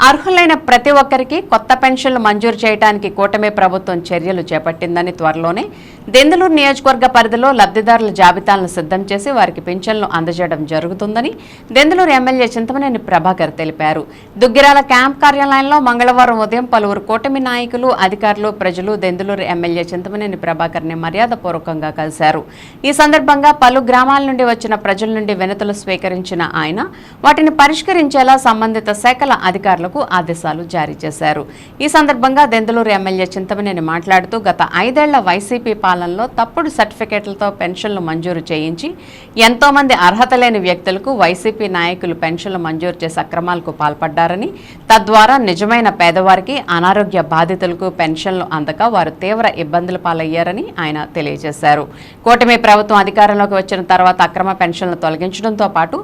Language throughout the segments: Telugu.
అర్హులైన ప్రతి ఒక్కరికి కొత్త పెన్షన్లు మంజూరు చేయడానికి కూటమి ప్రభుత్వం చర్యలు చేపట్టిందని త్వరలోనే దెందులూరు నియోజకవర్గ పరిధిలో లబ్ధిదారుల జాబితాలను సిద్ధం చేసి వారికి పెన్షన్లు అందజేయడం జరుగుతుందని దెందులూరు ఎమ్మెల్యే చింతమనేని ప్రభాకర్ తెలిపారు. దుగ్గిరాల క్యాంప్ కార్యాలయంలో మంగళవారం ఉదయం పలువురు కూటమి నాయకులు, అధికారులు, ప్రజలు దెందులూరు ఎమ్మెల్యే చింతమనేని ప్రభాకర్ ని మర్యాదపూర్వకంగా కలిశారు. ఈ సందర్భంగా పలు గ్రామాల నుండి వచ్చిన ప్రజల నుండి వినతులు స్వీకరించిన ఆయన వాటిని పరిష్కరించేలా సంబంధిత శాఖల అధికారులు ఆదేశాలు జారీ చేశారు. ఈ సందర్భంగా దెందులూరు ఎమ్మెల్యే చింతమనేని మాట్లాడుతూ గత 5 ఏళ్ల వైసీపీ పాలనలో తప్పుడు సర్టిఫికెట్లతో పెన్షన్లు మంజూరు చేయించి ఎంతో మంది అర్హత లేని వ్యక్తులకు వైసీపీ నాయకులు పెన్షన్లు మంజూరు చేసి అక్రమాలకు పాల్పడ్డారని, తద్వారా నిజమైన పేదవారికి, అనారోగ్య బాధితులకు పెన్షన్లు అందక వారు తీవ్ర ఇబ్బందుల పాలయ్యారని ఆయన తెలియజేశారు. కూటమి ప్రభుత్వం అధికారంలోకి వచ్చిన తర్వాత అక్రమ పెన్షన్లు తొలగించడంతో పాటు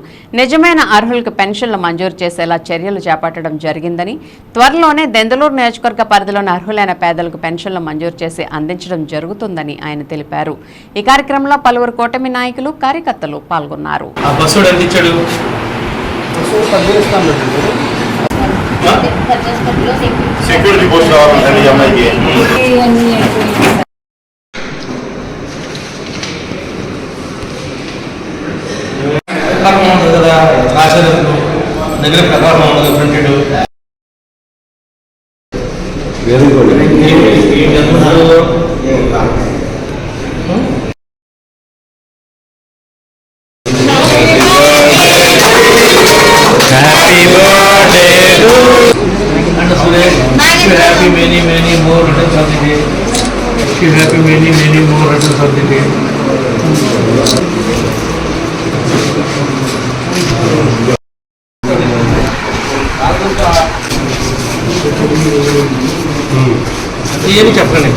నిజమైన అర్హులకు పెన్షన్లు మంజూరు చేసేలా చర్యలు చేపట్టడం జరిగిందని, త్వరలోనే దెందులూరు నియోజకవర్గ పరిధిలోని అర్హులైన పేదలకు పెన్షన్లు మంజూరు చేసి అందించడం జరుగుతుందని ఆయన తెలిపారు. ఈ కార్యక్రమంలో పలువురు కూటమి నాయకులు, కార్యకర్తలు పాల్గొన్నారు. Very good. Happy birthday and Suresh, happy many many more returns of the day. Happy many many more returns of the day. ఏమి చెప్పండి.